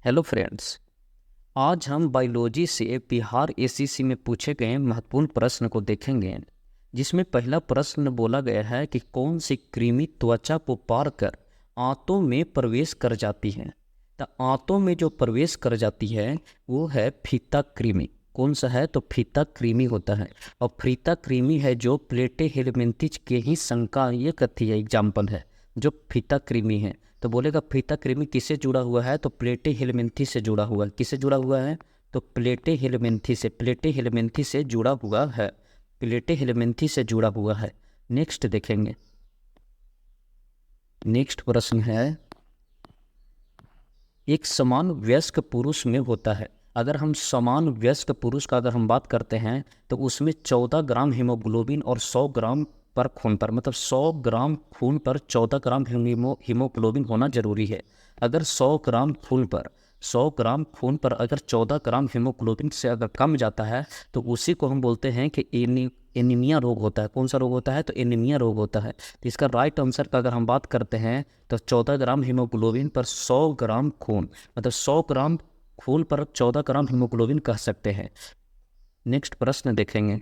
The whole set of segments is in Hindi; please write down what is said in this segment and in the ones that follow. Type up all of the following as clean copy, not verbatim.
Hello friends. आज हम बायोलॉजी से बिहार एसएससी में पूछे गए महत्वपूर्ण प्रश्न को देखेंगे, जिसमें पहला प्रश्न बोला गया है कि कौन सी कृमि त्वचा को पार कर आंतों में प्रवेश कर जाती है। तो आंतों में जो प्रवेश कर जाती है वो है फीता कृमि। कौन सा है? तो फीता कृमि होता है। और फीता कृमि है जो प्लेटे हेलमिंथिस के ही संकायक थी एग्जाम्पल है जो फीता कृमि है। तो बोलेगा फीता कृमि किससे जुड़ा हुआ है? तो प्लेटे हेलमिंथिस से जुड़ा हुआ है। किससे जुड़ा हुआ है? तो प्लेटे हेलमिंथिस से, प्लेटे हेलमिंथिस से जुड़ा हुआ है, प्लेटे हेलमिंथिस से जुड़ा हुआ है। नेक्स्ट देखेंगे। नेक्स्ट प्रश्न है, एक समान वयस्क पुरुष में होता है। अगर हम समान वयस्क पुरुष का अगर हम बात करते हैं तो उसमें 14 ग्राम हीमोग्लोबिन और 100 ग्राम पर खून पर, मतलब 100 ग्राम खून पर 14 ग्राम हीमोग्लोबिन होना जरूरी है। अगर 100 ग्राम खून पर अगर 14 ग्राम हीमोग्लोबिन से अगर कम जाता है तो उसी को हम बोलते हैं कि एनीमिया रोग होता है। कौन सा रोग होता है? तो एनीमिया रोग होता है। तो इसका राइट आंसर का अगर हम बात करते हैं तो 14 ग्राम हीमोग्लोबिन पर 100 ग्राम खून, मतलब 100 ग्राम खून पर 14 ग्राम हीमोग्लोबिन कह सकते हैं। नेक्स्ट प्रश्न देखेंगे।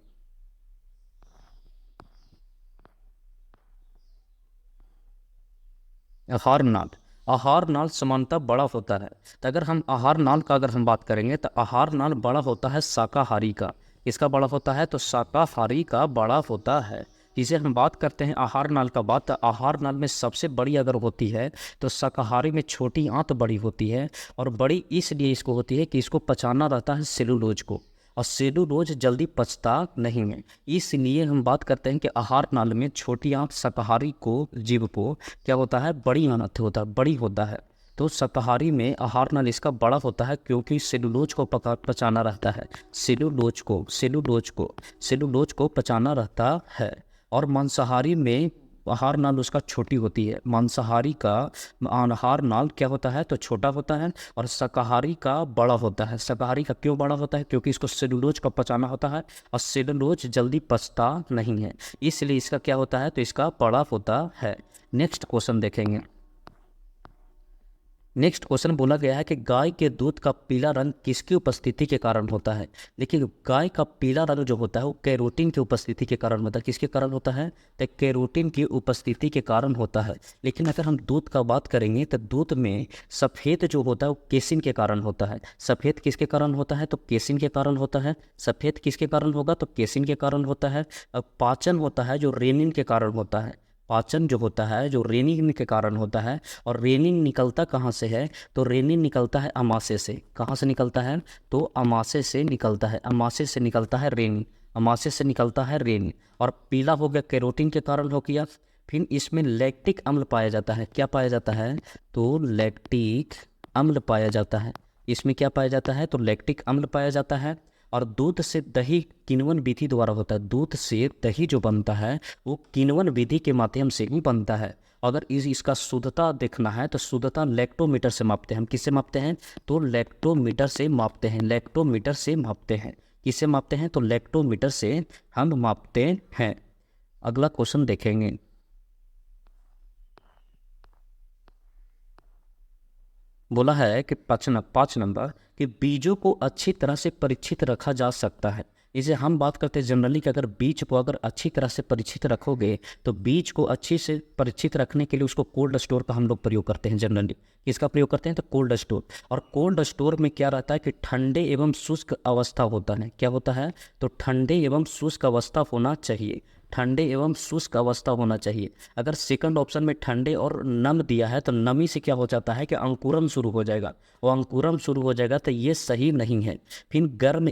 आहार नाल। आहार नाल समानता बड़ा होता है। तो अगर हम आहार नाल का अगर हम बात करेंगे तो आहार नाल बड़ा होता है शाकाहारी का। इसका बड़ा होता है तो शाकाहारी का बड़ा होता है। जिसे हम बात करते हैं आहार नाल का बात, तो आहार नाल में सबसे बड़ी अगर होती है तो शाकाहारी में छोटी आंत बड़ी होती है। और बड़ी इसलिए इसको होती है कि इसको पचाना रहता है सेलुलोज को, और सेलुलोज जल्दी पचता नहीं है। इसलिए हम बात करते हैं कि आहार नाल में छोटी आंत शाकाहारी को, जीव को क्या होता है? बड़ी आंत होता है, बड़ी होता है। तो शाकाहारी में आहार नाल इसका बड़ा होता है क्योंकि सेलुलोज को पचाना रहता है। सेलुलोज को पचाना रहता है। और मांसाहारी में आहार नाल उसका छोटी होती है। मांसाहारी का आहार नाल क्या होता है? तो छोटा होता है। और शाकाहारी का बड़ा होता है। शाकाहारी का क्यों बड़ा होता है? क्योंकि इसको सेलुलोज का पचाना होता है और सेलुलोज जल्दी पचता नहीं है, इसलिए इसका क्या होता है? तो इसका बड़ा होता है। नेक्स्ट क्वेश्चन देखेंगे। नेक्स्ट क्वेश्चन बोला गया है कि गाय के दूध का पीला रंग किसकी उपस्थिति के कारण होता है। देखिए, गाय का पीला रंग जो होता है वो कैरोटीन की उपस्थिति के कारण होता है। किसके कारण होता है? तो कैरोटीन की उपस्थिति के कारण होता है। लेकिन अगर हम दूध का बात करेंगे तो दूध में सफ़ेद जो होता है वो केसिन के कारण होता है। सफ़ेद किसके कारण होता है? तो केसिन के कारण होता है। सफ़ेद किसके कारण होगा? तो केसिन के कारण होता है। अब पाचन होता है जो रेनिन के कारण होता है। पाचन जो होता है जो रेनिन के कारण होता है। और रेनिन निकलता कहाँ से है? तो रेनिन निकलता है अमाशय से। कहाँ से निकलता है? तो अमाशय से निकलता है। अमाशय से निकलता है रेनिन। अमाशय से निकलता है रेनिन। और पीला हो गया, कैरोटीन के कारण हो गया। फिर इसमें लैक्टिक अम्ल पाया जाता है। क्या पाया जाता है? तो लैक्टिक अम्ल पाया जाता है। इसमें क्या पाया जाता है? तो लैक्टिक अम्ल पाया जाता है। और दूध से दही किण्वन विधि द्वारा होता है। दूध से दही जो बनता है वो किण्वन विधि के माध्यम से ही बनता है। अगर इसका शुद्धता देखना है तो शुद्धता लैक्टोमीटर से मापते हैं। हम किससे मापते हैं? तो लैक्टोमीटर से मापते हैं। लैक्टोमीटर से मापते हैं। किससे मापते हैं? तो लैक्टोमीटर से हम मापते हैं। अगला क्वेश्चन देखेंगे। बोला है कि 5 नंबर कि बीजों को अच्छी तरह से परीक्षित रखा जा सकता है। इसे हम बात करते हैं जनरली कि अगर बीज को अगर अच्छी तरह से परीक्षित रखोगे तो बीज को अच्छी से परीक्षित रखने के लिए उसको कोल्ड स्टोर का हम लोग प्रयोग करते हैं जनरली। किसका प्रयोग करते हैं? तो कोल्ड स्टोर। और कोल्ड स्टोर में क्या रहता है कि ठंडे एवं शुष्क अवस्था होता है। क्या होता है? तो ठंडे एवं शुष्क अवस्था होना चाहिए। ठंडे एवं शुष्क अवस्था होना चाहिए। अगर सेकंड ऑप्शन में ठंडे और नम दिया है तो नमी से क्या हो जाता है कि अंकुरन शुरू हो जाएगा। वो अंकुरन शुरू हो जाएगा तो ये सही नहीं है। फिर गर्म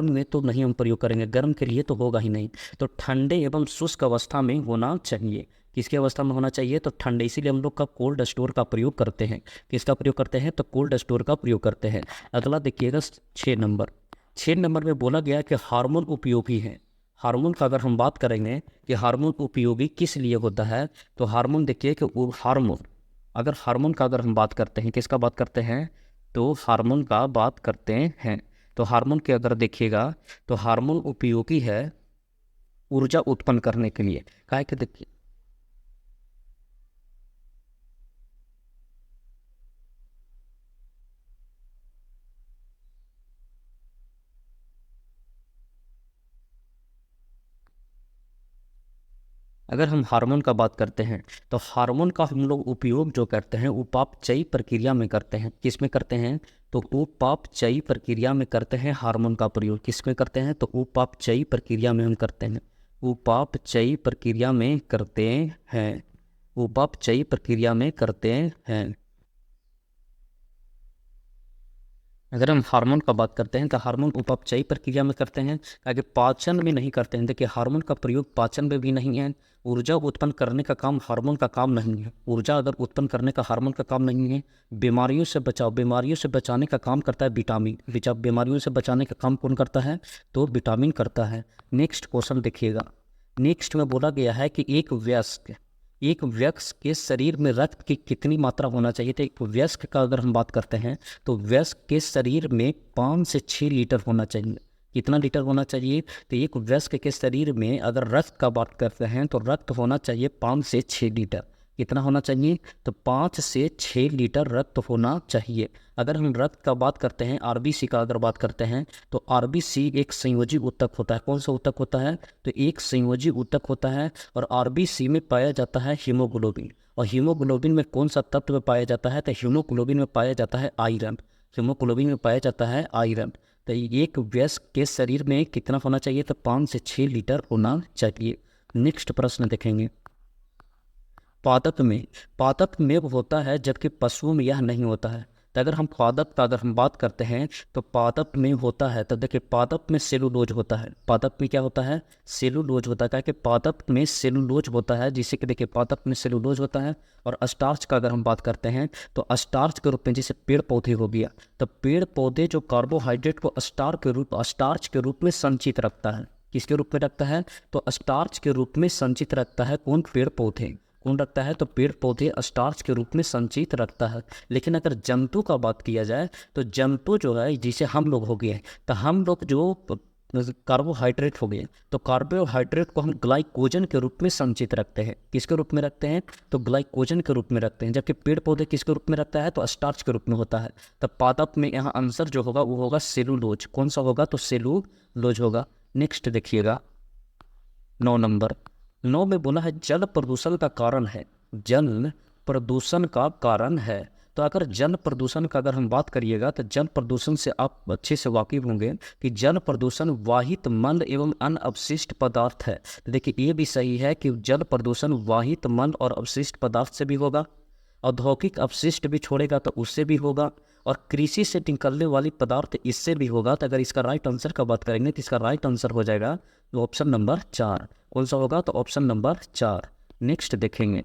में तो नहीं हम प्रयोग करेंगे, गर्म के लिए तो होगा ही नहीं। तो ठंडे एवं शुष्क अवस्था में होना चाहिए। किसकी अवस्था में होना चाहिए? तो ठंडे। इसीलिए हम लोग का कोल्ड स्टोर का प्रयोग करते हैं। किसका प्रयोग करते हैं? तो कोल्ड स्टोर का प्रयोग करते हैं। अगला देखिएगा 6 नंबर। 6 नंबर में बोला गया कि हार्मोन उपयोगी है। हार्मोन का अगर हम बात करेंगे कि हार्मोन उपयोगी किस लिए होता है, तो हार्मोन देखिए कि वो हार्मोन, अगर हार्मोन का अगर हम बात करते हैं, किसका बात करते हैं? तो हार्मोन का बात करते हैं। तो हार्मोन के अगर देखिएगा तो हार्मोन उपयोगी है ऊर्जा उत्पन्न करने के लिए। काहे कि देखिए, अगर हम हार्मोन का बात करते हैं तो हार्मोन का हम लोग उपयोग जो करते हैं उपापचयी प्रक्रिया में करते हैं। किस में करते हैं? तो उपापचयी प्रक्रिया में करते हैं हार्मोन का प्रयोग। किस में करते हैं? तो उपापचयी प्रक्रिया में हम करते हैं। उपापचयी प्रक्रिया में करते हैं। उपापचयी प्रक्रिया में करते हैं। अगर हम हार्मोन का बात करते हैं तो हार्मोन उपापचयी प्रक्रिया में करते हैं, ताकि पाचन में नहीं करते हैं। देखिए हार्मोन का प्रयोग पाचन में भी नहीं है। ऊर्जा उत्पन्न करने का काम हार्मोन का काम नहीं है। ऊर्जा अगर उत्पन्न करने का हार्मोन का काम नहीं है। बीमारियों से बचाव, बीमारियों से बचाने का काम करता है विटामिन। बीमारियों से बचाने का काम कौन करता है? तो विटामिन करता है। नेक्स्ट क्वेश्चन देखिएगा। नेक्स्ट में बोला गया है कि एक वयस्क के शरीर में रक्त की कितनी मात्रा होना चाहिए। तो एक वयस्क का अगर हम बात करते हैं तो वयस्क के शरीर में 5 से 6 लीटर होना चाहिए। कितना लीटर होना चाहिए? तो एक वयस्क के शरीर में अगर रक्त का बात करते हैं तो रक्त होना चाहिए 5 से 6 लीटर। कितना होना चाहिए? तो 5 से 6 लीटर रक्त होना चाहिए। अगर हम रक्त का बात करते हैं, आरबीसी का अगर बात करते हैं तो आरबीसी एक संयोजी ऊतक होता है। कौन सा ऊतक होता है? तो एक संयोजी ऊतक होता है। और आरबीसी में पाया जाता है हीमोग्लोबिन। और हीमोग्लोबिन में कौन सा तत्व पाया जाता है? तो हीमोग्लोबिन में पाया जाता है आयरन। हीमोग्लोबिन में पाया जाता है आयरन। तो एक वयस्क के शरीर में कितना होना चाहिए? तो 5 से 6 लीटर होना चाहिए। नेक्स्ट प्रश्न देखेंगे। पादप में होता है जबकि पशुओं में यह नहीं होता है। तो अगर हम पादप का अगर हम बात करते हैं तो पादप में होता है। तो देखिए पादप में सेलुलोज होता है। पादप में क्या होता है? सेलुलोज होता है। कि पादप में सेलुलोज होता है, जिससे कि देखिए पादप में सेलुलोज होता है। और स्टार्च का अगर हम बात करते हैं तो स्टार्च के रूप में, जैसे पेड़ पौधे हो गया, तो पेड़ पौधे जो कार्बोहाइड्रेट को स्टार्च के रूप में संचित रखता है। किसके रूप में रखता है? तो स्टार्च के रूप में संचित रखता है। कौन? पेड़ पौधे। कौन रखता है? तो पेड़ पौधे स्टार्च के रूप में संचित रखता है। लेकिन अगर जंतु का बात किया जाए तो जंतु जो है, जिसे हम लोग हो गए, तो हम लोग जो कार्बोहाइड्रेट हो गए, तो कार्बोहाइड्रेट को हम ग्लाइकोजन के रूप में संचित रखते हैं। किसके रूप में रखते हैं? तो ग्लाइकोजन के रूप में रखते हैं। जबकि पेड़ पौधे किसके रूप में रखता है? तो स्टार्च के रूप में होता है। तो पादप में यहाँ आंसर जो होगा वो होगा सेलुलोज। कौन सा होगा? तो सेलुलोज होगा। नेक्स्ट देखिएगा 9 नंबर। 9 में बोला है जल प्रदूषण का कारण है। जल प्रदूषण का कारण है। तो अगर जल प्रदूषण का अगर हम बात करिएगा तो जल प्रदूषण से आप अच्छे से वाकिफ होंगे कि जल प्रदूषण वाहित मल एवं अन्य अवशिष्ट पदार्थ है। तो देखिए ये भी सही है कि जल प्रदूषण वाहित मल और अवशिष्ट पदार्थ से भी होगा। औद्योगिक अपशिष्ट भी छोड़ेगा तो उससे भी होगा। और कृषि से निकलने वाली पदार्थ इससे भी होगा। तो अगर इसका राइट आंसर का बात करेंगे तो इसका राइट आंसर हो जाएगा तो ऑप्शन नंबर 4। कौन सा होगा? तो ऑप्शन नंबर 4। नेक्स्ट देखेंगे।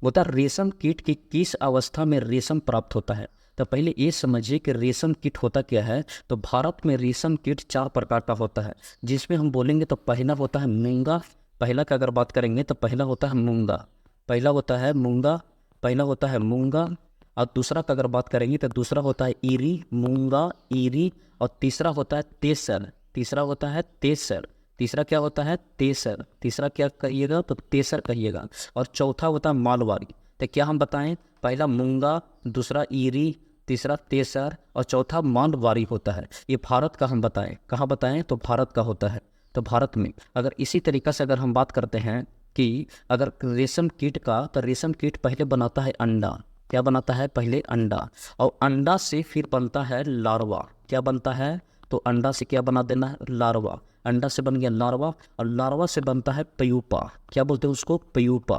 बता रेशम कीट की किस अवस्था में रेशम प्राप्त होता है। तो पहले ये समझिए कि रेशम कीट होता क्या है। तो भारत में रेशम कीट 4 प्रकार का होता है, जिसमें हम बोलेंगे तो पहला होता है मूंगा। पहला का अगर बात करेंगे तो पहला होता है मूंगा। पहला होता है मूंगा। पहला होता है मूंगा। और दूसरा का अगर बात करेंगे तो दूसरा होता है ईरी, मूंगा, ईरी। और तीसरा होता है तेसर। तीसरा होता है तेसर। तीसरा क्या होता है? तेसर। तीसरा क्या कहिएगा? तो तेसर कहिएगा। और चौथा होता है मालवाड़ी। तो क्या हम बताएं? पहला मूंगा, दूसरा ईरी, तीसरा तेसर और चौथा मालवाड़ी होता है। ये भारत का हम बताएं। कहाँ बताएं? तो भारत का होता है। तो भारत में अगर इसी तरीक़ा से अगर हम बात करते हैं कि अगर रेशम कीट का, तो रेशम कीट पहले बनाता है अंडा। क्या बनाता है? पहले अंडा। और अंडा से फिर बनता है लार्वा। क्या बनता है? तो अंडा से क्या बना देना है? लार्वा। अंडा से बन गया लार्वा। और लार्वा से बनता है प्यूपा। क्या बोलते हैं उसको? प्यूपा।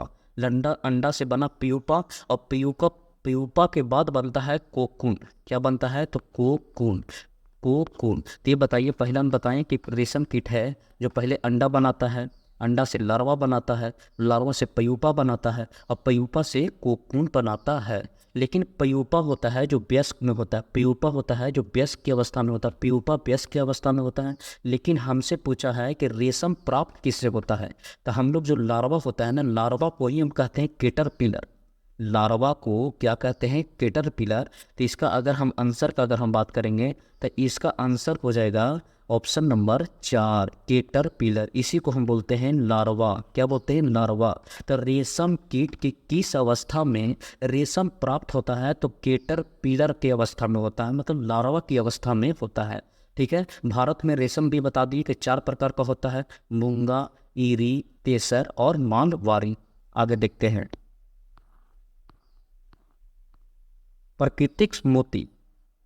अंडा से बना प्यूपा। और प्यूपा के बाद बनता है कोकून। क्या बनता है? तो कोकून। कोकून। तो ये बताइए, पहला हम बताएं कि रेशम कीट है जो पहले अंडा बनाता है, अंडा से लार्वा बनाता है, लार्वा से प्यूपा बनाता है और प्यूपा से कोकून बनाता है। लेकिन प्यूपा होता है जो वयस्क में होता है। प्यूपा होता है जो वयस्क की अवस्था में होता है। प्यूपा वयस्क की अवस्था में होता है। लेकिन हमसे पूछा है कि रेशम प्राप्त किससे होता है। तो हम लोग जो लार्वा होता है ना, लार्वा को ही हम कहते हैं कैटरपिलर। लार्वा को क्या कहते हैं? कैटरपिलर। तो इसका अगर हम आंसर का अगर हम बात करेंगे तो इसका आंसर हो जाएगा ऑप्शन नंबर 4, कैटरपिलर। इसी को हम बोलते हैं लार्वा। क्या बोलते हैं? लार्वा। तो रेशम कीट की किस अवस्था में रेशम प्राप्त होता है? तो कैटरपिलर की अवस्था में होता है, मतलब लार्वा की अवस्था में होता है। ठीक है। भारत में रेशम भी बता दिए कि 4 प्रकार का होता है, मूंगा, ईरी, तेसर और मालवारी। आगे देखते हैं। प्राकृतिक मोती,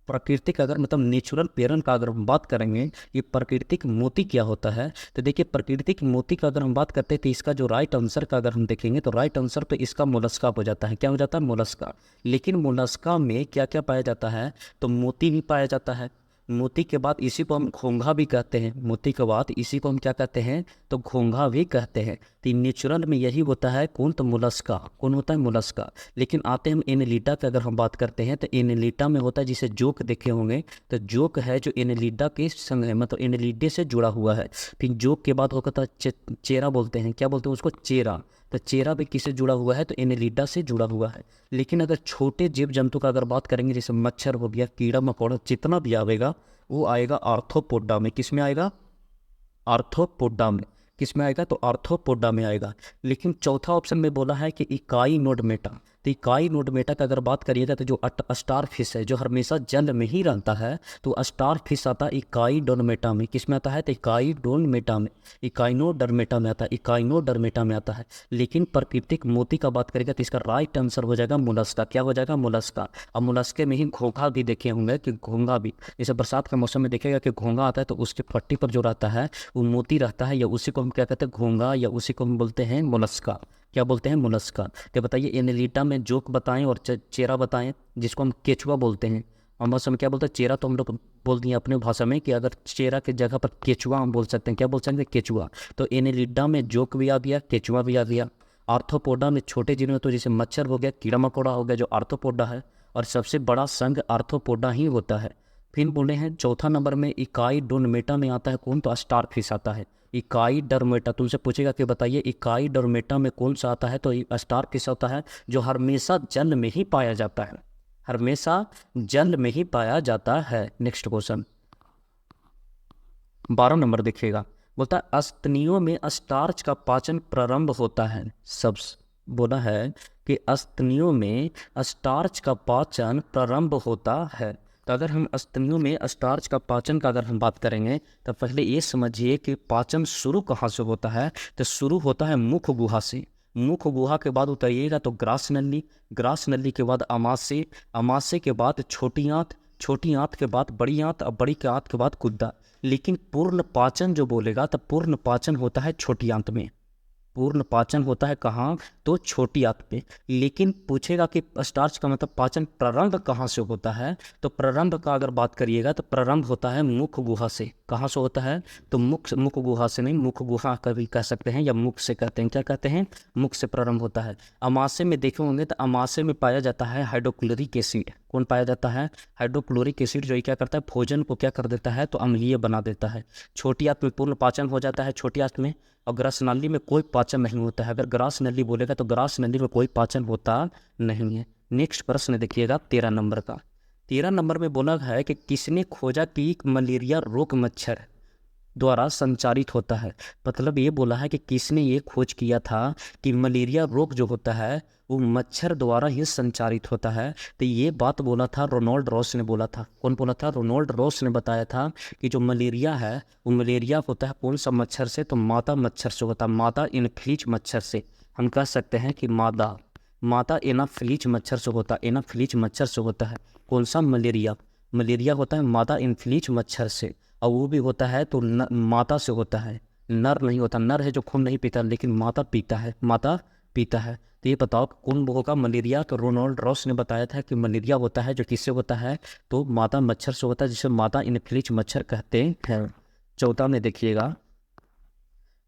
प्राकृतिक अगर मतलब नेचुरल पेरन का अगर हम बात करेंगे, ये प्राकृतिक मोती क्या होता है, तो देखिए प्राकृतिक मोती का अगर हम बात करते हैं तो इसका जो राइट आंसर का अगर हम देखेंगे तो राइट आंसर पे इसका मोलस्का हो जाता है। क्या हो जाता है? मोलस्का। लेकिन मोलस्का में क्या क्या पाया जाता है, तो मोती भी पाया जाता है। मोती के बाद इसी को हम घोंघा भी कहते हैं। मोती के बाद इसी को हम क्या कहते हैं, तो घोंघा भी कहते हैं। तो नेचुरल में यही होता है कौन, तो मोलस्का। कौन होता है? मोलस्का। लेकिन आते हम एनेलिडा की अगर हम बात करते हैं तो एनेलिडा में होता है, जिसे जोक देखे होंगे, तो जोक है जो एनेलिडा के संग है, मतलब एनेलिडे से जुड़ा हुआ है। फिर जोक के बाद होता है चेरा बोलते हैं। क्या बोलते हैं उसको? चेरा। तो चेरा भी किससे जुड़ा हुआ है, तो एनेलिडा से जुड़ा हुआ है। लेकिन अगर छोटे जीव जंतु का अगर बात करेंगे, जैसे मच्छर हो गया, कीड़ा मकोड़ा, जितना भी आएगा वो आएगा आर्थ्रोपोडा में। किस में आएगा? आर्थ्रोपोडा में। किस में आएगा? तो आर्थ्रोपोडा में आएगा। लेकिन चौथा ऑप्शन में बोला है कि इकाई नोडमेटा। तो इकाई नोडमेटा का अगर बात करिएगा तो जो स्टार फिश है, जो हमेशा जल में ही रहता है, तो स्टार फिश आता है इकाई डोनमेटा में। किस में आता है? तो इकाई डोनमेटा में, इकाइनोडर्मेटा में आता है, इकाइनोडर्मेटा में आता है। लेकिन प्राकृतिक मोती का बात करेगा तो इसका राइट आंसर हो जाएगा मोलस्का। क्या हो जाएगा? मोलस्का। अब मोलस्के में ही घोंघा भी देखे होंगे कि घोंघा भी, जैसे बरसात के मौसम में देखेगा कि घोंघा आता है तो उसके पट्टी पर जो रहता है वो मोती रहता है, या उसी को हम क्या कहते हैं? घोंघा, या उसी को हम बोलते हैं मोलस्का। क्या बोलते हैं? मोलस्का। तो बताइए एनेलिडा में जोक बताएं और चेरा बताएं, जिसको हम केचुआ बोलते हैं। हम भाषा में क्या बोलते हैं? चेरा तो हम लोग बोल दिए अपने भाषा में कि अगर चेरा की जगह पर केचुआ हम बोल सकते हैं। क्या बोल सकते हैं? केचुआ। तो एनेलिडा में जोक भी आ गया, केचुआ भी आ गया। आर्थ्रोपोडा में छोटे जीव में तो जैसे मच्छर हो गया, कीड़ा मकोड़ा हो गया, जो आर्थ्रोपोडा है, और सबसे बड़ा संघ आर्थ्रोपोडा ही होता है। फिर बोले हैं चौथा नंबर में इकाई डोनमेटा में आता है कौन, तो स्टार फिश आता है। इकाई डरमेटा, तुमसे पूछेगा कि बताइए इकाई डरमेटा में कौन सा आता है, तो स्टार फिश होता है, जो हमेशा जल में ही पाया जाता है, हमेशा जल में ही पाया जाता है। नेक्स्ट क्वेश्चन 12 नंबर देखिएगा। बोलता है स्तनियों में स्टार्च का पाचन प्रारंभ होता है। सब बोला है कि स्तनियों में स्टार्च का पाचन प्रारंभ होता है। तो अगर हम स्तनियों में स्टार्च का पाचन का अगर हम बात करेंगे तो पहले ये समझिए कि पाचन शुरू कहाँ से होता है, तो शुरू होता है मुख गुहा से। मुख गुहा के बाद उतरिएगा तो ग्रास नली, ग्रास नली के बाद अमाशय, अमाशय के बाद छोटी आंत, छोटी आंत के बाद बड़ी आंत, और बड़ी के आंत के बाद गुद्दा। लेकिन पूर्ण पाचन जो बोलेगा तो पूर्ण पाचन होता है छोटी आंत में। पूर्ण पाचन होता है कहाँ, तो छोटी आंत पे। लेकिन पूछेगा कि स्टार्च का मतलब पाचन प्रारंभ कहाँ से होता है, तो प्रारंभ का अगर बात करिएगा तो प्रारंभ होता है मुख गुहा से। कहाँ से होता है, तो मुख गुहा से नहीं, मुख गुहा कभी कह सकते हैं, या मुख से कहते हैं। क्या कहते हैं? मुख से प्रारंभ होता है। अमाशय में देखे होंगे तो अमाशय में पाया जाता है हाइड्रोक्लोरिक एसिड। कौन पाया जाता है? हाइड्रोक्लोरिक एसिड, जो क्या करता है, भोजन को क्या कर देता है, तो अम्लीय बना देता है। छोटी आंत में पूर्ण पाचन हो जाता है छोटी आंत में, और ग्रास नली में कोई पाचन नहीं होता है। अगर ग्रास नली बोलेगा तो ग्रास नली में कोई पाचन होता नहीं है। नेक्स्ट प्रश्न देखिएगा 13 नंबर का। 13 नंबर में बोला है कि किसने खोजा कि मलेरिया रोग मच्छर द्वारा संचारित होता है। मतलब ये बोला है कि किसने ये खोज किया था कि मलेरिया रोग जो होता है वो मच्छर द्वारा ही संचारित होता है। तो ये बात बोला था रोनाल्ड रॉस ने बोला था। कौन बोला था? रोनाल्ड रॉस ने बताया था कि जो मलेरिया है वो मलेरिया होता है कौन सा मच्छर से, तो मादा मच्छर से होता है, मादा एनाफिलीज मच्छर से। हम कह सकते हैं कि मादा एनाफिलीज मच्छर से होता है, एनाफिलीज मच्छर से होता है। कौन सा? मलेरिया। मलेरिया होता है मादा एनाफिलीज मच्छर से, और वो भी होता है तो माता से होता है, नर नहीं होता। नर है जो खून नहीं पीता, लेकिन माता पीता है, माता पीता है। तो ये बताओ कौन होगा मलेरिया? तो रोनाल्ड रॉस ने बताया था कि मलेरिया होता है जो किससे होता है, तो मादा मच्छर से होता है, जिसे मादा एनाफिलीज मच्छर कहते हैं। 14 में देखिएगा,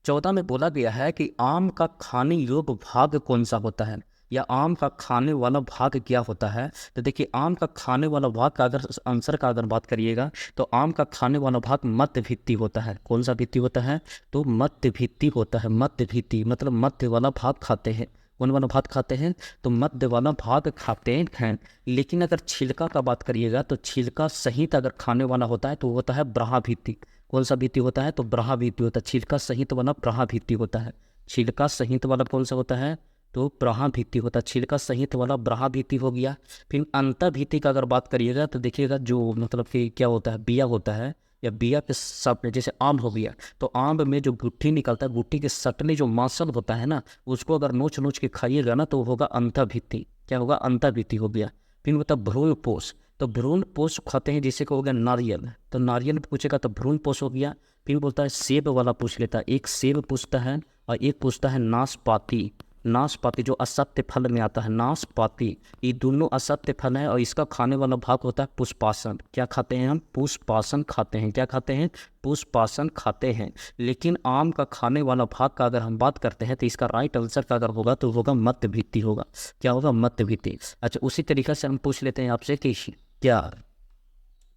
14 में बोला गया है कि आम का खाने योग्य भाग कौन सा होता है, या आम का खाने वाला भाग क्या होता है। तो देखिए आम का खाने वाला भाग का अगर आंसर का अगर बात करिएगा तो आम का खाने वाला भाग मध्य भित्ति होता है। कौन सा भित्ति होता है, तो मध्य भित्ति होता है। मध्य भित्ति मतलब मध्य वाला भाग खाते हैं। कौन वाला भाग खाते हैं, तो मध्य वाला भाग खाते हैं। लेकिन अगर छिलका का बात करिएगा तो छिलका सहित अगर खाने वाला होता है तो होता है ब्राहा भित्ति। कौन सा भित्ति होता है, तो ब्राहा भित्ति होता है। छिलका सहित वाला ब्राहा भित्ति होता है। छिलका सहित वाला कौन सा होता है, तो ब्राहा भित्ति होता है। छिलका सहित वाला ब्राहा भित्ति हो गया। फिर अंतः भित्ति का अगर बात करिएगा तो देखिएगा जो मतलब कि क्या होता है, बिया होता है, या बिया के सट, जैसे आम हो गया तो आम में जो गुठली निकलता है, गुठली के सटने जो मांसल होता है ना, उसको अगर नोच नोच के खाइएगा ना तो होगा अंतःभित्ति। क्या होगा? अंतःभित्ति हो गया। फिर होता है भ्रूण पोष, तो भ्रूण पोष खाते हैं जैसे कि हो गया नारियल, तो नारियल पूछेगा तो भ्रूण पोष हो गया। फिर बोलता है सेब वाला पूछ लेता है, एक सेब पूछता है और एक पूछता है नाशपाती। नाशपाती जो असत्य फल में आता है, नाशपाती, ये दोनों असत्य फल है और इसका खाने वाला भाग होता है पुष्पासन। क्या खाते हैं हम? पुष्पासन खाते हैं। क्या खाते हैं? पुष्पासन खाते हैं। लेकिन आम का खाने वाला भाग का अगर हम बात करते हैं तो इसका राइट आंसर का अगर होगा तो होगा मध्य भित्ति होगा। क्या होगा? मध्य भित्ति। अच्छा, उसी तरीके से हम पूछ लेते हैं आपसे कि क्या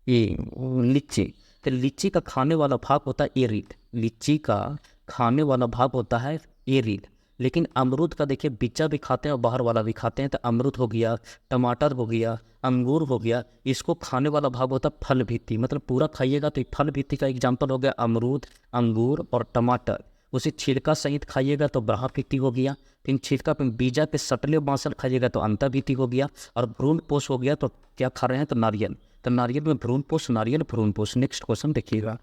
ये लीची, तो लीची का खाने वाला भाग होता है एरिड। लीची का खाने वाला भाग होता है एरिड। लेकिन अमरूद का देखिए बिच्चा भी खाते हैं और बाहर वाला भी खाते हैं, तो अमरूद हो गया, टमाटर हो गया, अंगूर हो गया, इसको खाने वाला भाग होता है फल भित्ति। मतलब पूरा खाइएगा तो फल भित्ति का एग्जाम्पल हो गया अमरूद, अंगूर और टमाटर। उसे छिलका सहित खाइएगा तो ब्रहा भित्ति हो गया। फिर छिलका पे बीजा के सटले बांसल खाइएगा तो अंतः भित्ति हो गया। और भ्रूण पोष हो गया तो क्या खा रहे हैं? तो नारियल। तो नारियल में भ्रूण पोष, नारियल भ्रूण पोष। नेक्स्ट क्वेश्चन देखिएगा,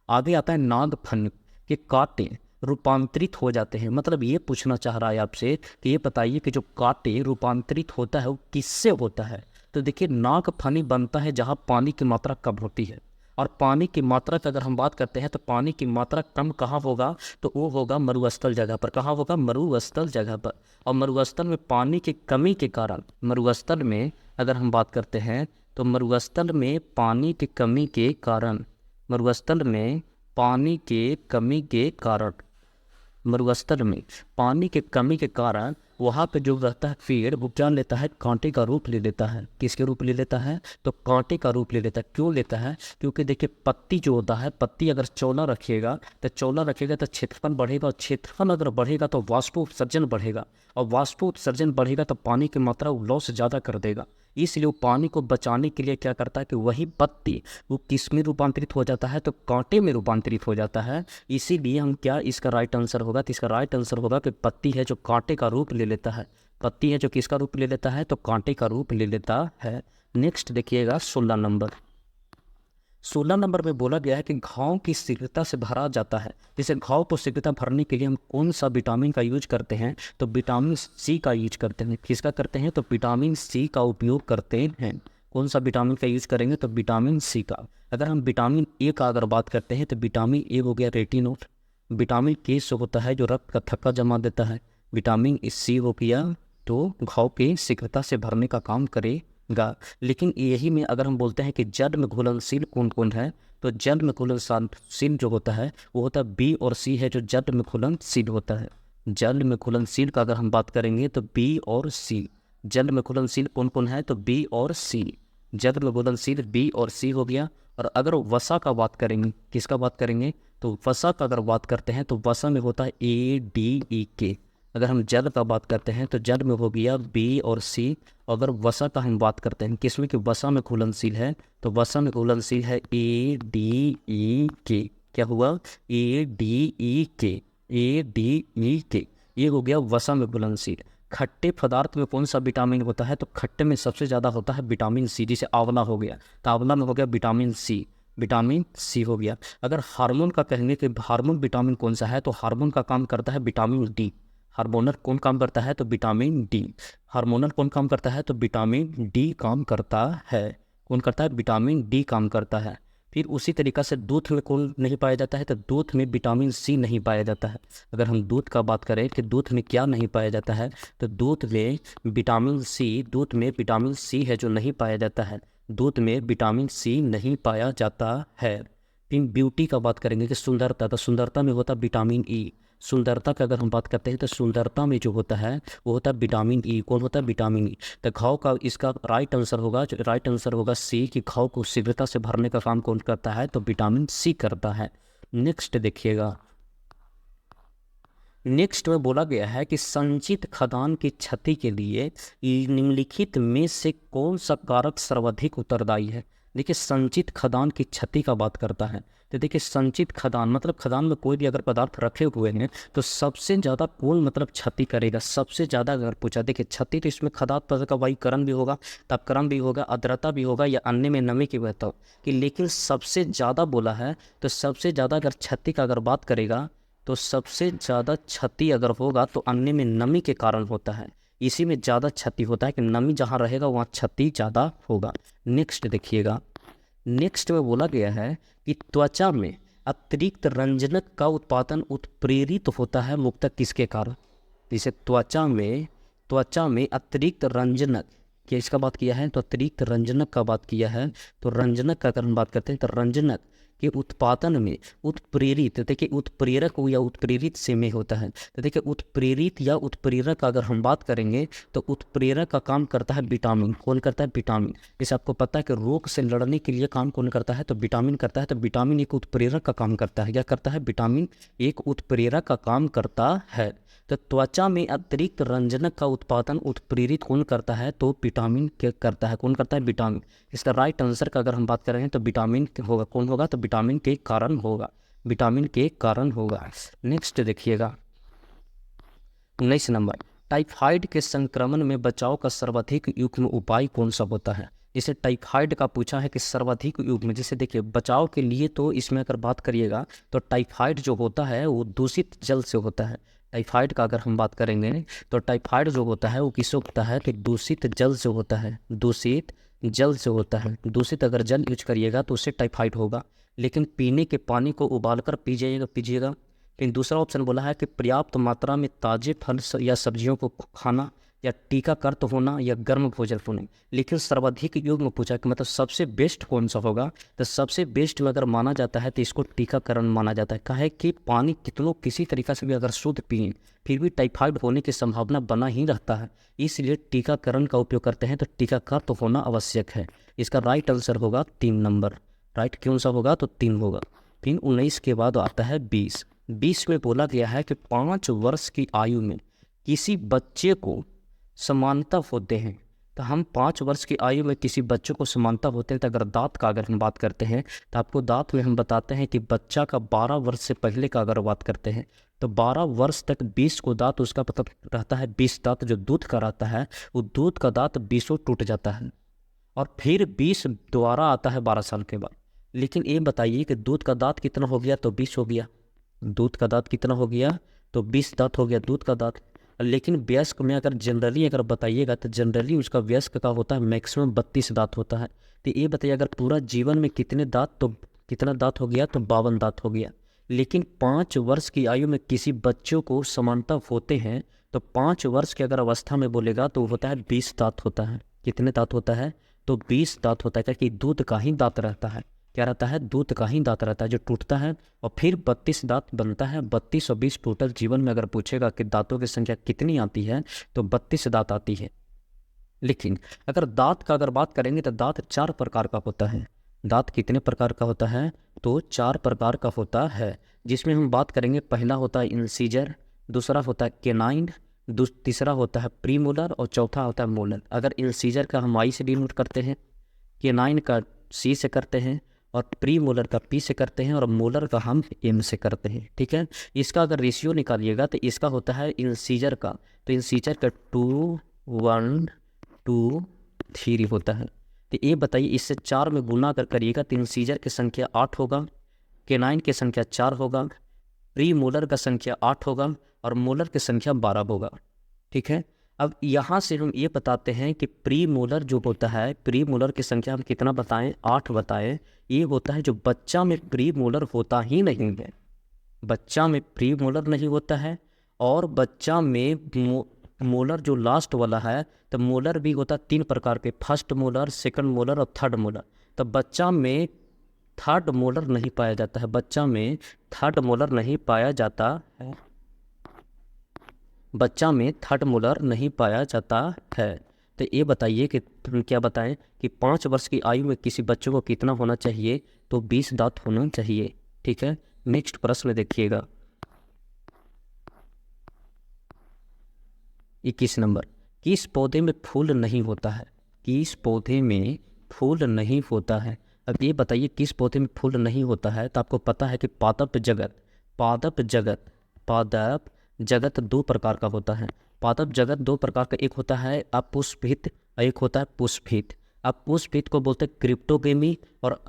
आगे आता है नागफन के कांटे रूपांतरित हो जाते हैं। मतलब ये पूछना चाह रहा है आपसे कि ये बताइए कि जो कांटे रूपांतरित होता है वो किससे होता है? तो देखिए नागफनी बनता है जहाँ पानी की मात्रा कम होती है। और पानी की मात्रा की अगर हम बात करते हैं तो पानी की मात्रा कम कहाँ होगा? तो वो होगा मरुस्थल जगह पर। कहाँ होगा? मरुस्थल जगह पर। और मरुस्थल में पानी की कमी के कारण, मरुस्थल में अगर हम बात करते हैं तो मरुस्थल में पानी की कमी के कारण, मरुस्थल में पानी के कमी के कारण, मरुस्थल में पानी के कमी के कारण वहाँ पे जो रहता है पेड़ वो जान लेता है कांटे का रूप ले लेता है। किसके रूप ले लेता है? तो कांटे का रूप ले लेता है। क्यों लेता है? क्योंकि देखिए पत्ती जो होता है, पत्ती अगर चौला रखिएगा तो क्षेत्रफल बढ़ेगा, और क्षेत्रफल अगर बढ़ेगा तो वाष्पोत्सर्जन बढ़ेगा, और वाष्पोत्सर्जन बढ़ेगा तो पानी की मात्रा लॉस ज़्यादा कर देगा। इसलिए वो पानी को बचाने के लिए क्या करता है कि वही पत्ती वो किस में रूपांतरित हो जाता है? तो कांटे में रूपांतरित हो जाता है। इसीलिए हम क्या, इसका राइट आंसर होगा, तो इसका राइट आंसर होगा कि पत्ती है जो कांटे का रूप ले लेता है। पत्ती है जो किसका रूप ले लेता है? तो कांटे का रूप ले लेता है। नेक्स्ट देखिएगा 16 नंबर। 16 नंबर में बोला गया है कि घाव की शीघ्रता से भरा जाता है। जैसे घाव को शीघ्रता भरने के लिए हम कौन सा विटामिन का यूज करते हैं? तो विटामिन सी का यूज करते हैं। किसका करते हैं? तो विटामिन सी का उपयोग करते हैं। कौन सा विटामिन का यूज करेंगे? तो विटामिन सी का। अगर हम विटामिन ए का अगर बात करते हैं तो विटामिन ए हो गया रेटिनोल। विटामिन के से होता है जो रक्त का थक्का जमा देता है। विटामिन सी हो गया तो घाव के शीघ्रता से भरने का काम करेगा। लेकिन यही में अगर हम बोलते हैं कि जल में घुलनशील कौन कौन है, तो जल में घुलनशील जो होता है वो होता है बी और सी है जो जल में घुलनशील होता है। जल में घुलनशील का अगर हम बात करेंगे तो बी और सी। जल में घुलनशील कौन कौन है? तो बी और सी। जल में घुलनशील बी और सी हो गया। और अगर वसा का बात करेंगे, किसका बात करेंगे? तो वसा का अगर बात करते हैं तो वसा में होता है ए डी ई के। अगर हम जल का बात करते हैं तो जल में हो गया बी और सी। अगर वसा का हम बात करते हैं किसमें कि वसा में घुलनशील है, तो वसा में घुलनशील है ए डी ई के। क्या हुआ? ए डी ई के, ए डी ई के, ये हो गया वसा में घुलनशील। खट्टे पदार्थ में कौन सा विटामिन होता है? तो खट्टे में सबसे ज़्यादा होता है विटामिन सी। जैसे आंवला हो गया तो आंवला में हो गया विटामिन सी, विटामिन सी हो गया। अगर हार्मोन का कहेंगे कि हार्मोन विटामिन कौन सा है, तो हार्मोन का काम करता है विटामिन डी। हार्मोनल कौन काम करता है? तो विटामिन डी। हार्मोनल कौन काम करता है? तो विटामिन डी काम करता है। कौन करता है? विटामिन डी काम करता है। फिर उसी तरीक़ा से दूध में कौन नहीं पाया जाता है? तो दूध में विटामिन सी नहीं पाया जाता है। अगर हम दूध का बात करें कि दूध में क्या नहीं पाया जाता है, तो दूध में विटामिन सी, दूध में विटामिन सी है जो नहीं पाया जाता है। दूध में विटामिन सी नहीं पाया जाता है। फिर ब्यूटी का बात करेंगे कि सुंदरता, तो सुंदरता में होता विटामिन ई। सुंदरता का अगर हम बात करते हैं तो सुंदरता में जो होता है वो होता है विटामिन ई। कौन होता है? Vitamin E. तो घाव का इसका राइट आंसर होगा, जो राइट आंसर होगा सी, कि घाव को शीघ्रता से भरने का काम कौन करता है? तो विटामिन सी करता है। नेक्स्ट देखिएगा, नेक्स्ट में बोला गया है कि संचित खदान की क्षति के लिए निम्नलिखित में से कौन सा कारक सर्वाधिक उत्तरदायी है? देखिए संचित खदान की क्षति का बात करता है। तो देखिए संचित खदान मतलब खदान में कोई भी अगर पदार्थ रखे हुए हैं तो सबसे ज़्यादा कौन मतलब क्षति करेगा, सबसे ज़्यादा अगर पूछा। देखिए क्षति तो इसमें खदान पद का वायुकरण भी होगा, तापकरण भी होगा, आर्द्रता भी होगा या अन्य में नमी की वजह कि, लेकिन सबसे ज़्यादा बोला है तो सबसे ज़्यादा अगर क्षति का अगर बात करेगा तो सबसे ज़्यादा क्षति अगर होगा तो अन्य में नमी के कारण होता है। इसी में ज़्यादा क्षति होता है कि नमी जहाँ रहेगा वहाँ क्षति ज़्यादा होगा। नेक्स्ट देखिएगा, नेक्स्ट में बोला गया है कि त्वचा में अतिरिक्त रंजनक का उत्पादन उत्प्रेरित होता है मुख्यतः किसके कारण। जैसे त्वचा में अतिरिक्त रंजनक, क्या इसका बात किया है तो अतिरिक्त रंजनक का बात किया है। तो रंजनक का अगर हम बात करते हैं तो रंजनक के उत्पादन में उत्प्रेरित, देखिए उत्प्रेरक या उत्प्रेरित से में होता है। तो देखिए उत्प्रेरित या उत्प्रेरक अगर हम बात करेंगे तो उत्प्रेरक का काम करता है विटामिन। कौन करता है? विटामिन। जैसे आपको पता है कि रोग से लड़ने के लिए काम कौन करता है तो विटामिन करता है। तो विटामिन एक उत्प्रेरक का काम करता है। क्या करता है? विटामिन एक उत्प्रेरक का काम करता है। तो त्वचा में अतिरिक्त रंजनक का उत्पादन उत्प्रेरित कौन करता है तो विटामिन के करता है। कौन करता है? विटामिन। इसका राइट आंसर का अगर हम बात करें तो विटामिन होगा। कौन होगा? तो विटामिन के कारण होगा, विटामिन के कारण होगा। नेक्स्ट देखिएगा 19 नंबर, टाइफाइड के संक्रमण में बचाव का सर्वाधिक युग्म उपाय कौन सा होता है। इसे टाइफाइड का पूछा है कि सर्वाधिक युग्म, जैसे देखिए बचाव के लिए तो इसमें अगर बात करिएगा तो टाइफाइड जो होता है वो दूषित जल से होता है। टाइफाइड का अगर हम बात करेंगे तो टाइफाइड जो होता है वो किससे होता है तो दूषित जल से होता है, दूषित जल से होता है। दूषित अगर जल यूज करिएगा तो उससे टाइफाइड होगा। लेकिन पीने के पानी को उबालकर पीजिएगा। लेकिन दूसरा ऑप्शन बोला है कि पर्याप्त मात्रा में ताजे फल या सब्जियों को खाना, या टीकाकृत होना, या गर्म भोजन होना। लेकिन सर्वाधिक युग्म पूछा कि मतलब सबसे बेस्ट कौन सा होगा। तो सबसे बेस्ट अगर माना जाता है तो इसको टीकाकरण माना जाता है। कहा है कि पानी कितनों किसी तरीक़ा से भी अगर शुद्ध पिए फिर भी टाइफाइड होने की संभावना बना ही रहता है, इसलिए टीकाकरण का उपयोग करते हैं। तो टीकाकृत होना आवश्यक है। इसका राइट आंसर होगा 3 नंबर। राइट कौन सा होगा तो 3 होगा। फिर 19 के बाद आता है 20 में बोला गया है कि 5 वर्ष की आयु में किसी बच्चे को समानता होते हैं। तो हम 5 वर्ष की आयु में किसी बच्चे को समानता होते हैं। तो अगर दांत का अगर हम बात करते हैं तो आपको दांत में हम बताते हैं कि बच्चा का 12 वर्ष से पहले का अगर बात करते हैं तो 12 वर्ष तक 20 को दांत उसका मतलब रहता है 20 दांत जो दूध का रहता है वो दूध का दांत 20 टूट जाता है और फिर 20 दोबारा आता है 12 साल के बाद। लेकिन ये बताइए कि दूध का दांत कितना हो गया तो 20 हो गया। दूध का दांत कितना हो गया तो 20 दांत हो गया दूध का दांत। लेकिन वयस्क में अगर जनरली अगर बताइएगा तो जनरली उसका वयस्क का होता है मैक्सिमम 32 दांत होता है। तो ये बताइए अगर पूरा जीवन में कितने दांत, तो कितना दांत हो गया तो 52 दांत हो गया। लेकिन 5 वर्ष की आयु में किसी बच्चों को समानता होते हैं तो 5 वर्ष की अगर अवस्था में बोलेगा तो होता है 20 दांत होता है। कितने दांत होता है तो 20 दांत होता है, क्योंकि दूध का ही दांत रहता है। क्या रहता है? दूध का ही दांत रहता है जो टूटता है और फिर 32 दांत बनता है। 32 और 20 टोटल जीवन में अगर पूछेगा कि दांतों की संख्या कितनी आती है तो 32 दांत आती है। लेकिन अगर दांत का अगर बात करेंगे तो दांत 4 प्रकार का होता है। दांत कितने प्रकार का होता है तो 4 प्रकार का होता है, जिसमें हम बात करेंगे पहला होता है इंसीजर, दूसरा होता है केनाइन, तीसरा होता है प्रीमोलर और चौथा होता है मोलर। अगर इंसीजर का हम आई से डिनोट करते हैं, केनाइन का सी से करते हैं और प्री मोलर का पी से करते हैं और मोलर का हम एम से करते हैं। ठीक है, इसका अगर रेशियो निकालिएगा तो इसका होता है इंसीजर का, तो इंसीजर का 2 1 2 3 होता है। तो ये बताइए इससे 4 में गुना कर करिएगा तो इंसीजर की संख्या 8 होगा, केनाइन की संख्या 4 होगा, प्री मोलर का संख्या 8 होगा और मोलर की संख्या 12 होगा। ठीक है, अब यहाँ से हम ये बताते हैं कि प्री मोलर जो होता है, प्री मोलर की संख्या हम कितना बताएं 8 बताएं। ये होता है जो बच्चा में प्री मोलर होता ही नहीं है, बच्चा में प्री मोलर नहीं होता है और बच्चा में मोलर जो लास्ट वाला है तो मोलर भी होता 3 प्रकार के, फर्स्ट मोलर, सेकंड मोलर और थर्ड मोलर। तो बच्चा में थर्ड मोलर नहीं पाया जाता है, बच्चा में थर्ड मोलर नहीं पाया जाता है, बच्चा में थर्ड मोलर नहीं पाया जाता है। तो ये बताइए कि क्या बताएं कि 5 वर्ष की आयु में किसी बच्चे को कितना होना चाहिए तो 20 दांत होना चाहिए। ठीक है, नेक्स्ट प्रश्न देखिएगा 21 नंबर, किस पौधे में फूल नहीं होता है, किस पौधे में फूल नहीं होता है। अब ये बताइए किस पौधे में फूल नहीं होता है, तो आपको पता है कि पादप जगत, पादप जगत, पादप जगत दो प्रकार का होता है। पादप जगत दो प्रकार का, एक होता है अपुष्पित और एक होता है पुष्पित। अपुष्पित को बोलते हैं क्रिप्टोगेमी और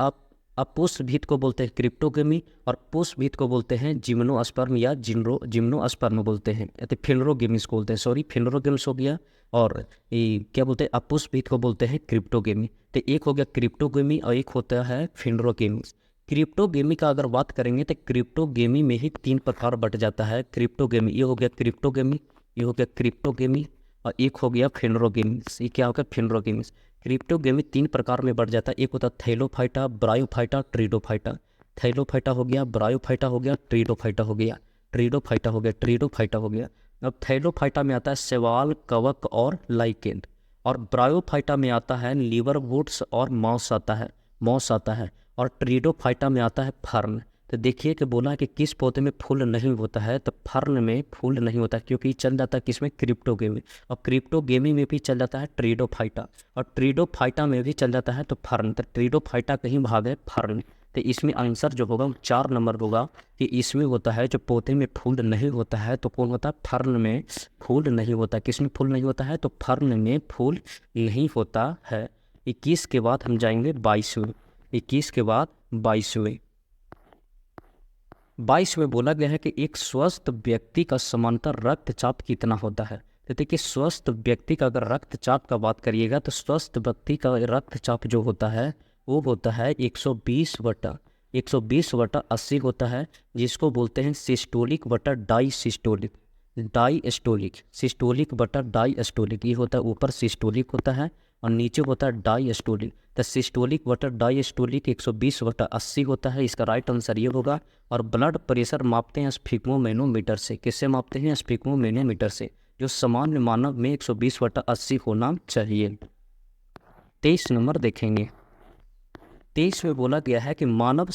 अपुष्पित को बोलते हैं क्रिप्टोगेमी और पुष्पित को बोलते हैं जिम्नोस्पर्म या जिम्नोस्पर्म बोलते हैं, या तो फिनरोगेमिस को बोलते हैं, सॉरी फिनरोगेमिस हो गया। और ये क्या बोलते हैं, अपुष्पित को बोलते हैं क्रिप्टोगेमी। तो एक हो गया क्रिप्टोगेमी और एक होता है फिनरोगेमिस। क्रिप्टोगेमी का अगर बात करेंगे तो क्रिप्टोगेमी में ही तीन प्रकार बट जाता है। क्रिप्टोगेमी, ये हो गया क्रिप्टोगेमी, ये हो गया क्रिप्टोगेमी और एक हो गया फिनरोगेमिस। ये क्या हो गया, फिनरोगेमिस। क्रिप्टोगेमी तीन प्रकार में बढ़ जाता है, एक होता है थैलोफाइटा, ब्रायोफाइटा, ट्रीडोफाइटा। थैलोफाइटा हो गया, ब्रायोफाइटा हो गया, ट्रीडोफाइटा हो गया, ट्रीडोफाइटा हो गया, ट्रीडोफाइटा हो गया। अब थैलोफाइटा में आता है शैवाल, कवक और लाइकेन, और ब्रायोफाइटा में आता है लीवर वुड्स और मॉस आता है, मॉस आता है, और ट्रीडोफाइटा में आता है फर्न। तो देखिए कि बोला है कि किस पौधे में फूल नहीं होता है, तो फर्न में फूल नहीं होता है, क्योंकि चल जाता है किसमें, क्रिप्टोगेमी, और क्रिप्टोगेमी में भी चल जाता है ट्रीडोफाइटा, और ट्रीडोफाइटा में भी चल जाता है तो फर्न। तो ट्रीडोफाइटा का ही भाग है फर्न। तो इसमें आंसर जो होगा वो 4 नंबर होगा कि इसमें होता है जो पौधे में फूल नहीं होता है, तो कौन होता है, फर्न में फूल नहीं होता है। किसमें फूल नहीं होता है, तो फर्न में फूल नहीं होता है। 21 के बाद हम जाएंगे 22वें, 21 के बाद 22वें। 22 में बोला गया है कि एक स्वस्थ व्यक्ति का समांतर रक्तचाप कितना होता है। तो देखिए स्वस्थ व्यक्ति का अगर रक्तचाप का बात करिएगा तो स्वस्थ व्यक्ति का रक्तचाप जो होता है वो होता है 120/80 होता है, जिसको बोलते हैं सिस्टोलिक बटा डाई सिस्टोलिक, डाई सिस्टोलिक बटा डाई एस्टोलिक। ये होता है ऊपर सिस्टोलिक होता है और नीचे होता है डाई एस्टोलिक। तो सिस्टोलिक बटा डाई एस्टोलिक 120/80 होता है, इसका राइट आंसर ये होगा। और ब्लड प्रेशर मापते हैं स्फिग्मोमेनोमीटर से। किससे मापते हैं, स्फिग्मोमेनोमीटर से, जो सामान्य मानव में 120/80 होना चाहिए। 23 नंबर देखेंगे। 23 में बोला गया है कि मानव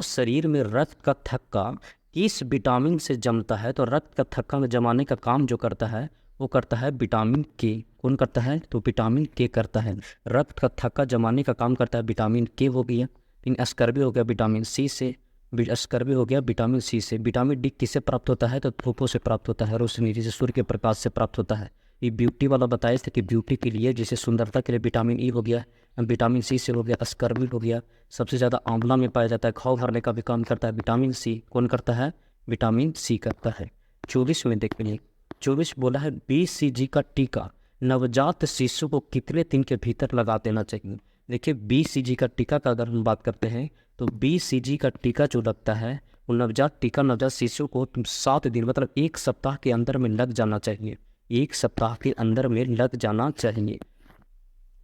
शरीर में रक्त का थक्का किस विटामिन से जमता है। तो रक्त का थक्का में जमाने का काम जो करता है वो करता है विटामिन के। कौन करता है, तो विटामिन के करता है। रक्त का थक्का जमाने का काम करता है विटामिन के हो गया। लेकिन स्कर्वी हो गया विटामिन सी से, स्कर्वी हो गया विटामिन सी से। विटामिन डी किससे प्राप्त होता है, तो धूपों से प्राप्त होता है, रोशनी जैसे सूर्य के प्रकाश से प्राप्त होता है। ये ब्यूटी वाला बताया था कि ब्यूटी के लिए जैसे सुंदरता के लिए विटामिन ई हो गया, विटामिन सी से हो गया, स्कर्वी हो गया। सबसे ज़्यादा आंवला में पाया जाता है, घाव भरने का भी काम करता है विटामिन सी। कौन करता है, विटामिन सी करता है। 24 में देखिए, 24 बोला है BCG का टीका नवजात शिशु को कितने दिन के भीतर लगा देना चाहिए। देखिए BCG का टीका का अगर हम बात करते हैं तो BCG का टीका जो लगता है वो नवजात शिशु को 7 दिन मतलब 1 सप्ताह के अंदर में लग जाना चाहिए, 1 सप्ताह के अंदर में लग जाना चाहिए।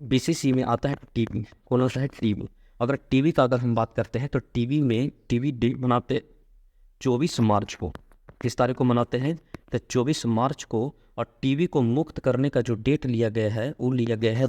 BCG में आता है टीबी। कौन होता है, टीबी। अगर टीबी का अगर हम बात करते हैं तो टीबी में टीबी डे मनाते 24 मार्च को। किस तारीख को मनाते हैं, तो 24 मार्च को। और टीबी को मुक्त करने का जो डेट लिया गया है वो लिया गया है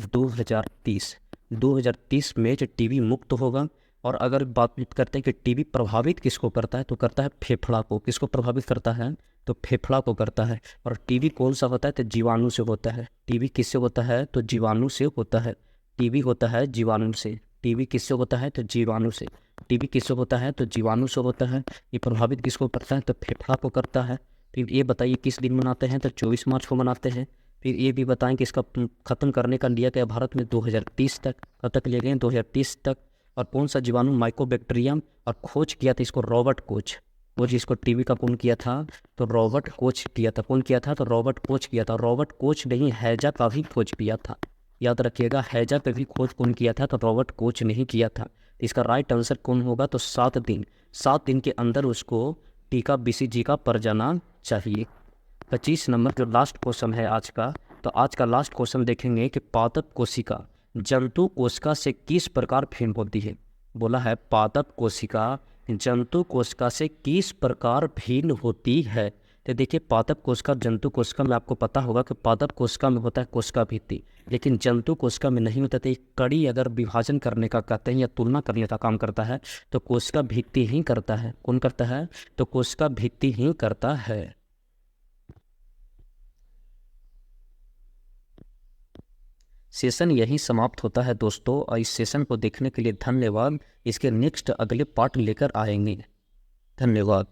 2030 में जो टीबी मुक्त होगा। और अगर बात करते हैं कि टीबी प्रभावित किसको करता है, तो करता है फेफड़ा को। किसको प्रभावित करता है, तो फेफड़ा को करता है। और टीबी कौन सा होता है, तो जीवाणु से होता है। टीबी किससे होता है, तो जीवाणु से होता है। टीबी होता है जीवाणु से। टीबी किससे होता है, तो जीवाणु से। टीबी किससे होता है, तो जीवाणु से होता है। ये प्रभावित किसको करता है, तो फेफड़ा को करता है। फिर ये बताइए किस दिन मनाते हैं, तो 24 मार्च को मनाते हैं। फिर ये भी बताएं कि इसका खत्म करने का लिया गया भारत में 2030 तक। कब तक लिए गए, 2030 तक। और कौन सा जीवाणु, माइकोबैक्टीरियम। और खोज किया था इसको रॉबर्ट कोच। वो जिसको टीबी का कौन किया था, तो रॉबर्ट कोच किया था। कौन किया था, तो रॉबर्ट कोच किया था। रॉबर्ट कोच नहीं, हैजा का भी खोज किया था। याद रखिएगा, हैजा पे भी खोज कौन किया था, तो रॉबर्ट कोच नहीं किया था। इसका राइट आंसर कौन होगा, तो 7 दिन के अंदर उसको टीका BCG का पड़ जाना चाहिए। 25 नंबर जो लास्ट क्वेश्चन है आज का, तो आज का लास्ट क्वेश्चन देखेंगे कि पादप कोशिका जंतु कोशिका से किस प्रकार भिन्न होती है। बोला है पादप कोशिका जंतु कोशिका से किस प्रकार भिन्न होती है। तो देखिए पादप कोशिका जंतु कोशिका में आपको पता होगा कि पादप कोशिका में होता है कोशिका भित्ति, लेकिन जंतु कोशिका में नहीं होता। तो एक कड़ी अगर विभाजन करने का कहते हैं या तुलना करने का काम करता है तो कोशिका भित्ति ही करता है। कौन करता है, तो कोशिका भित्ति ही करता है। सेशन यहीं समाप्त होता है दोस्तों, और इस सेशन को देखने के लिए धन्यवाद। इसके नेक्स्ट अगले पार्ट लेकर आएंगे। धन्यवाद।